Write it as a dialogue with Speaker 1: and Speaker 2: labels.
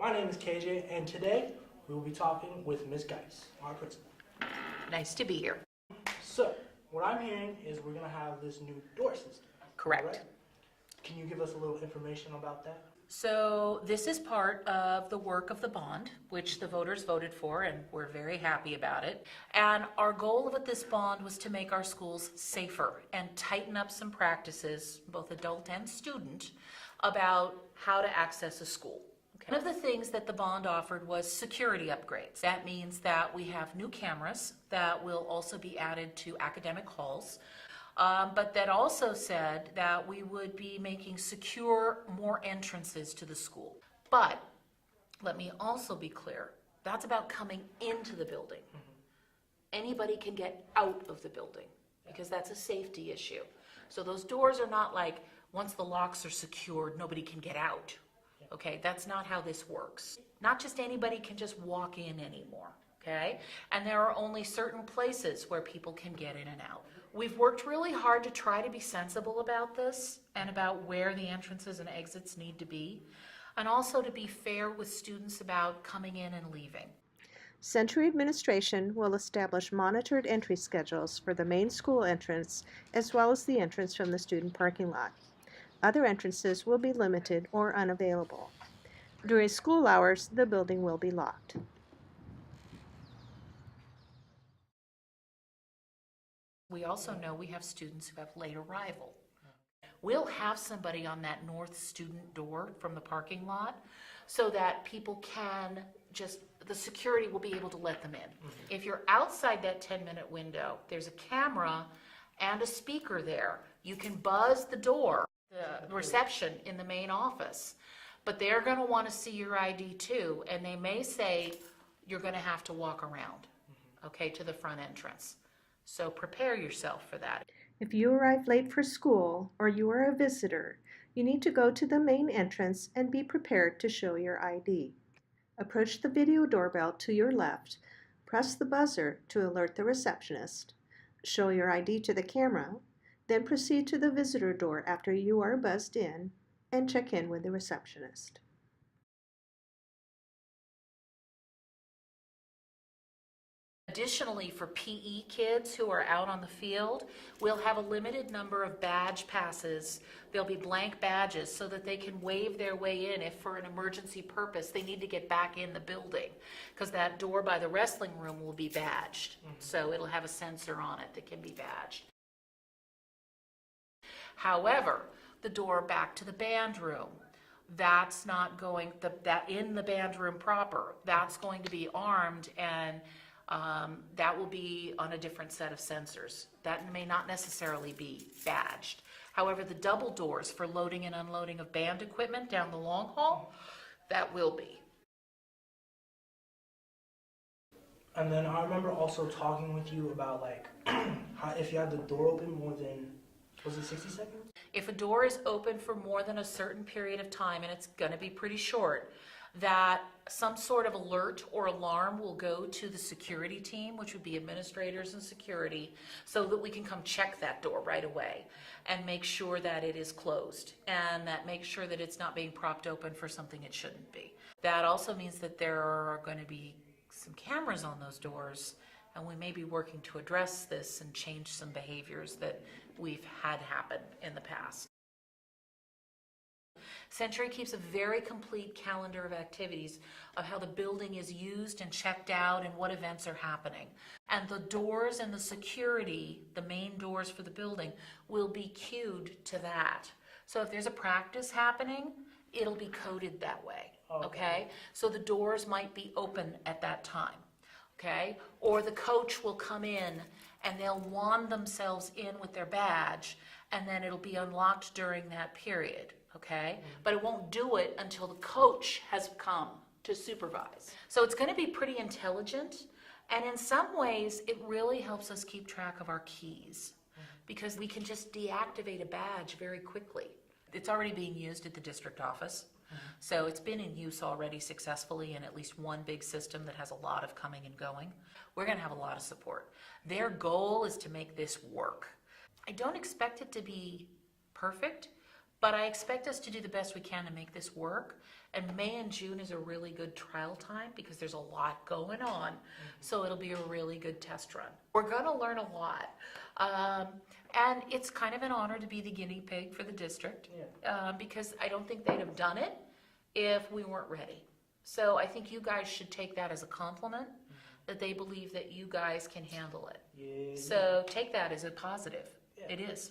Speaker 1: My name is KJ, and today we will be talking with Ms. Geis, our principal.
Speaker 2: Nice to be here.
Speaker 1: So, what I'm hearing is we're going to have this new door system.
Speaker 2: Correct.
Speaker 1: Right? Can you give us a little information about that?
Speaker 2: So this is part of the work of the bond, which the voters voted for, and we're very happy about it. And our goal with this bond was to make our schools safer and tighten up some practices, both adult and student, about how to access a school. One of the things that the bond offered was security upgrades. That means that we have new cameras that will also be added to academic halls. But that also said that we would be making secure more entrances to the school. But let me also be clear, that's about coming into the building. Anybody can get out of the building because that's a safety issue. So those doors are not like, once the locks are secured, nobody can get out. Okay, that's not how this works. Not just anybody can just walk in anymore, okay? And there are only certain places where people can get in and out. We've worked really hard to try to be sensible about this and about where the entrances and exits need to be, and also to be fair with students about coming in and leaving.
Speaker 3: Century Administration will establish monitored entry schedules for the main school entrance as well as the entrance from the student parking lot. Other entrances will be limited or unavailable. During school hours, the building will be locked.
Speaker 2: We also know we have students who have late arrival. We'll have somebody on that north student door from the parking lot so that people can the security will be able to let them in. If you're outside that 10-minute window, there's a camera and a speaker there. You can buzz the door, the reception in the main office, but they're going to want to see your ID too, and they may say you're going to have to walk around, okay, to the front entrance. So prepare yourself for that.
Speaker 3: If you arrive late for school or you are a visitor, you need to go to the main entrance and be prepared to show your ID. Approach the video doorbell to your left, press the buzzer to alert the receptionist, show your ID to the camera, then proceed to the visitor door after you are buzzed in and check in with the receptionist.
Speaker 2: Additionally, for PE kids who are out on the field, we'll have a limited number of badge passes. There'll be blank badges so that they can wave their way in if for an emergency purpose they need to get back in the building, because that door by the wrestling room will be badged. So it'll have a sensor on it that can be badged. However, the door back to the band room, that's not going, that in the band room proper, that's going to be armed, and that will be on a different set of sensors. That may not necessarily be badged. However, the double doors for loading and unloading of band equipment down the long haul, that will be.
Speaker 1: And then I remember also talking with you about how if you have the door open more than, was it 60 seconds?
Speaker 2: If a door is open for more than a certain period of time, and it's going to be pretty short, that some sort of alert or alarm will go to the security team, which would be administrators and security, so that we can come check that door right away and make sure that it is closed and that make sure that it's not being propped open for something it shouldn't be. That also means that there are going to be some cameras on those doors, and we may be working to address this and change some behaviors that we've had happen in the past. Century keeps a very complete calendar of activities of how the building is used and checked out and what events are happening. And the doors and the security, the main doors for the building, will be cued to that. So if there's a practice happening, it'll be coded that way, okay? So the doors might be open at that time, okay? Or the coach will come in and they'll wand themselves in with their badge, and then it'll be unlocked during that period. Okay, but it won't do it until the coach has come to supervise. So it's going to be pretty intelligent, and in some ways it really helps us keep track of our keys, because we can just deactivate a badge very quickly. It's already being used at the district office, so it's been in use already successfully in at least one big system that has a lot of coming and going. We're going to have a lot of support. Their goal is to make this work. I don't expect it to be perfect, But I expect us to do the best we can to make this work. And May and June is a really good trial time because there's a lot going on. So it'll be a really good test run. We're going to learn a lot. And it's kind of an honor to be the guinea pig for the district because I don't think they'd have done it if we weren't ready. So I think you guys should take that as a compliment that they believe that you guys can handle it.
Speaker 1: Yeah.
Speaker 2: So take that as a positive.
Speaker 1: Yeah.
Speaker 2: It is.